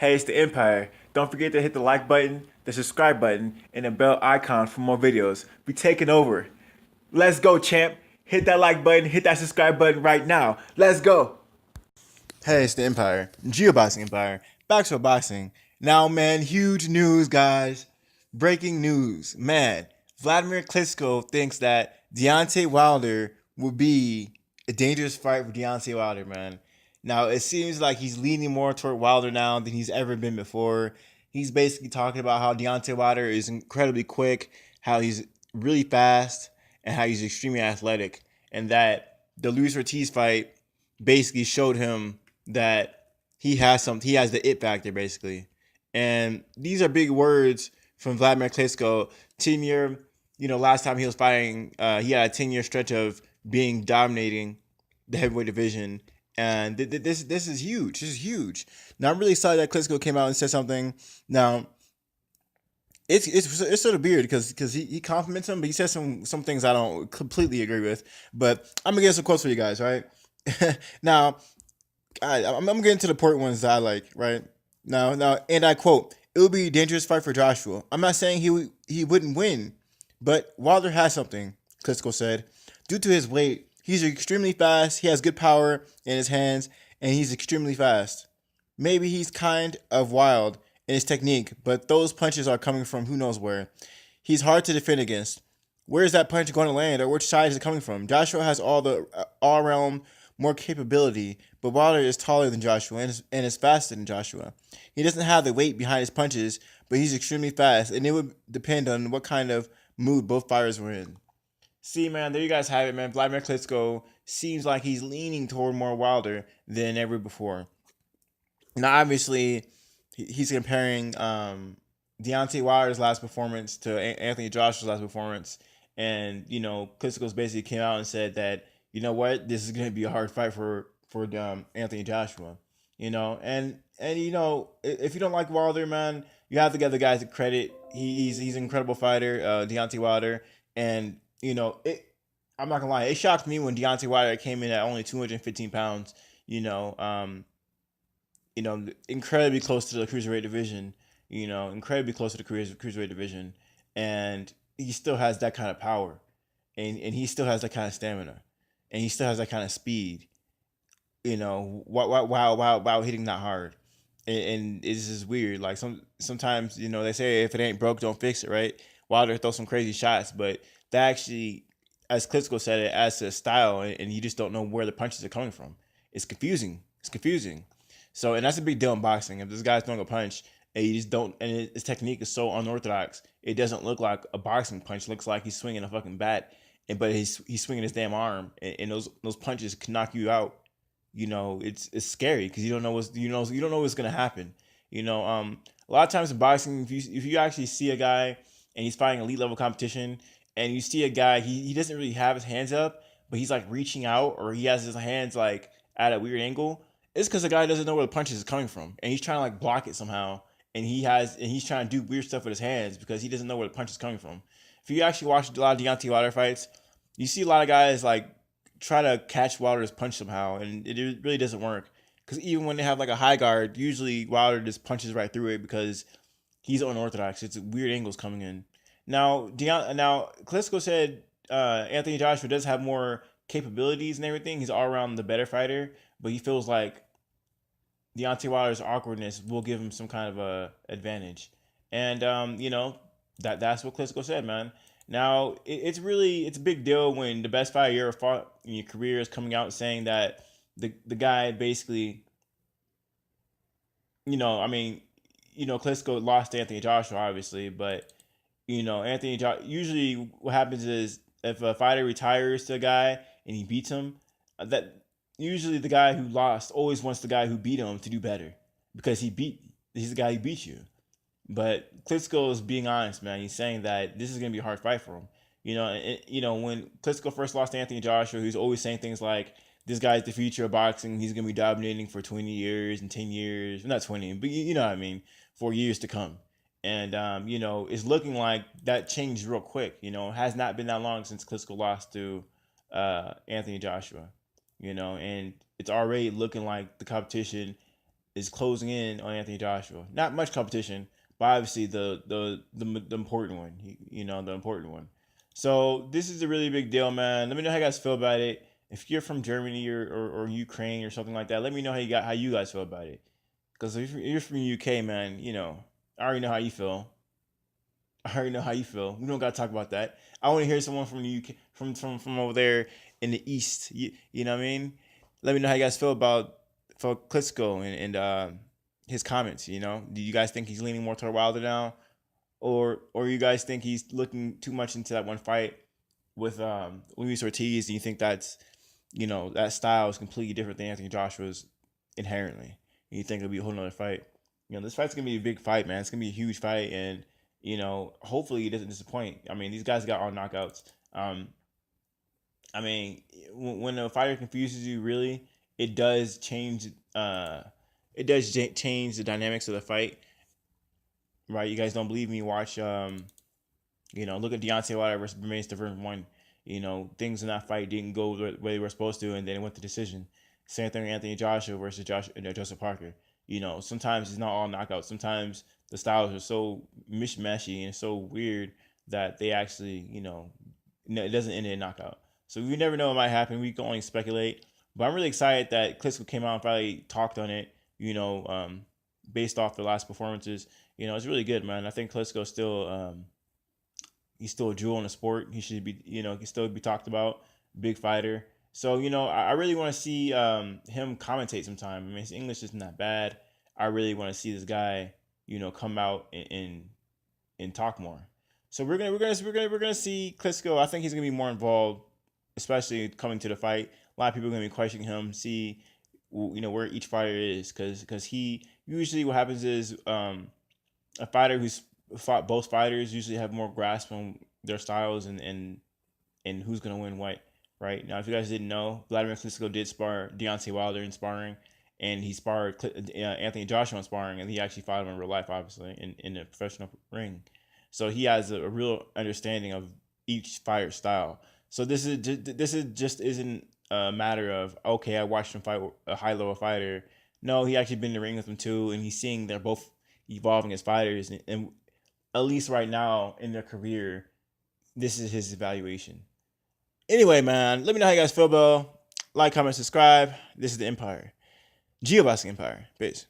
Hey, it's the Empire. Don't forget to hit the like button, the subscribe button, and the bell icon for more videos. We taking over. Let's go, champ. Hit that like button, hit that subscribe button right now. Let's go. Hey, it's the Empire, Geoboxing Empire, back to boxing. Now, man, huge news, guys. Breaking news. Man, Vladimir Klitschko thinks that Deontay Wilder would be a dangerous fight for Deontay Wilder, man. Now, it seems like he's leaning more toward Wilder now than he's ever been before. He's basically talking about how Deontay Wilder is incredibly quick, how he's really fast, and how he's extremely athletic, and that the Luis Ortiz fight basically showed him that he has the it factor basically. And these are big words from Vladimir Klitschko. 10 year, last time he was fighting, he had a 10 year stretch of being dominating the heavyweight division. And this is huge. This is huge. Now I'm really excited that Klitschko came out and said something. Now it's sort of weird because he compliments him, but he says some things I don't completely agree with. But I'm gonna get some quotes for you guys, right? Now I'm getting to the important ones that I like, right? Now, and I quote: "It would be a dangerous fight for Joshua. I'm not saying he wouldn't win, but Wilder has something." Klitschko said, "Due to his weight, he's extremely fast. He has good power in his hands, and he's extremely fast. Maybe he's kind of wild in his technique, but those punches are coming from who knows where. He's hard to defend against. Where is that punch going to land, or which side is it coming from? Joshua has all around more capability, but Wilder is taller than Joshua and is faster than Joshua. He doesn't have the weight behind his punches, but he's extremely fast, and it would depend on what kind of mood both fighters were in." See, man, there you guys have it, man. Vladimir Klitschko seems like he's leaning toward more Wilder than ever before. Now, obviously, he's comparing Deontay Wilder's last performance to Anthony Joshua's last performance, and Klitschko's basically came out and said that this is going to be a hard fight for Anthony Joshua, and if you don't like Wilder, man, you have to give the guys the credit. He's an incredible fighter, Deontay Wilder, and I'm not gonna lie, it shocked me when Deontay Wilder came in at only 215 pounds. You know, um, incredibly close to the cruiserweight division. Incredibly close to the cruiserweight division, and he still has that kind of power, and he still has that kind of stamina, and he still has that kind of speed. While hitting that hard, and it's just weird. Like sometimes they say if it ain't broke, don't fix it, right? Wilder throws some crazy shots, but that actually, as Klitschko said, it adds to his style, and you just don't know where the punches are coming from. It's confusing. It's confusing. So, and that's a big deal in boxing. If this guy's throwing a punch and you just don't, and his technique is so unorthodox, it doesn't look like a boxing punch. It looks like he's swinging a fucking bat, but he's swinging his damn arm, and those punches can knock you out. It's scary because you don't know what's gonna happen. A lot of times in boxing, if you actually see a guy and he's fighting elite level competition, and you see a guy, he doesn't really have his hands up, but he's like reaching out, or he has his hands like at a weird angle. It's because the guy doesn't know where the punches is coming from, and he's trying to like block it somehow, and he's trying to do weird stuff with his hands because he doesn't know where the punch is coming from. If you actually watch a lot of Deontay Wilder fights, you see a lot of guys like try to catch Wilder's punch somehow, and it really doesn't work. Because even when they have like a high guard, usually Wilder just punches right through it because he's unorthodox. It's weird angles coming in. Now Klitschko said Anthony Joshua does have more capabilities and everything. He's all around the better fighter, but he feels like Deontay Wilder's awkwardness will give him some kind of a advantage. And that's what Klitschko said, man. Now it's a big deal when the best fighter you ever fought in your career is coming out saying that the guy basically, I mean, Klitschko lost to Anthony Joshua obviously, but usually what happens is if a fighter retires to a guy and he beats him, that usually the guy who lost always wants the guy who beat him to do better because he's the guy who beat you. But Klitschko is being honest, man. He's saying that this is going to be a hard fight for him. When Klitschko first lost to Anthony Joshua, he was always saying things like, "This guy's the future of boxing. He's going to be dominating for 20 years and 10 years. Not 20, but you know what I mean, for years to come." And, it's looking like that changed real quick. It has not been that long since Klitschko lost to Anthony Joshua, and it's already looking like the competition is closing in on Anthony Joshua. Not much competition, but obviously the important one. The important one. So this is a really big deal, man. Let me know how you guys feel about it. If you're from Germany or Ukraine or something like that, let me know how you guys feel about it. Because if you're from UK, man, I already know how you feel. I already know how you feel. We don't gotta talk about that. I want to hear someone from the UK, from over there in the East. You know what I mean? Let me know how you guys feel about for Klitschko and his comments. Do you guys think he's leaning more toward Wilder now, or you guys think he's looking too much into that one fight with Luis Ortiz? And you think that style is completely different than Anthony Joshua's inherently? And you think it'll be a whole nother fight? This fight's gonna be a big fight, man. It's gonna be a huge fight, and hopefully he doesn't disappoint. I mean, these guys got all knockouts. I mean, when a fighter confuses you, really, it does change. Change the dynamics of the fight, right? You guys don't believe me? Watch. Look at Deontay Wilder versus Bermane Stiverne 1. Things in that fight didn't go the way they were supposed to, and then it went to decision. Same thing with Anthony Joshua versus Joseph Parker. Sometimes it's not all knockouts. Sometimes the styles are so mishmashy and so weird that they actually, it doesn't end in a knockout. So we never know what might happen. We can only speculate. But I'm really excited that Klitschko came out and probably talked on it, based off the last performances. It's really good, man. I think Klitschko still, he's still a jewel in the sport. He should be, he still be talked about. Big fighter. So, I really want to see him commentate sometime. I mean, his English isn't that bad. I really want to see this guy, come out and talk more. So we're gonna see Klitschko. I think he's gonna be more involved, especially coming to the fight. A lot of people are gonna be questioning him, see, where each fighter is, because he usually what happens is a fighter who's fought both fighters usually have more grasp on their styles and who's gonna win what. Right now, if you guys didn't know, Vladimir Klitschko did spar Deontay Wilder in sparring, and he sparred Anthony Joshua in sparring, and he actually fought him in real life, obviously, in a professional ring. So he has a real understanding of each fighter's style. So this isn't a matter of, okay, I watched him fight a high level fighter. No, he actually been in the ring with them too, and he's seeing they're both evolving as fighters, and at least right now in their career, this is his evaluation. Anyway, man, let me know how you guys feel, bro. Like, comment, subscribe. This is the Empire. GeoBoxing Empire. Peace.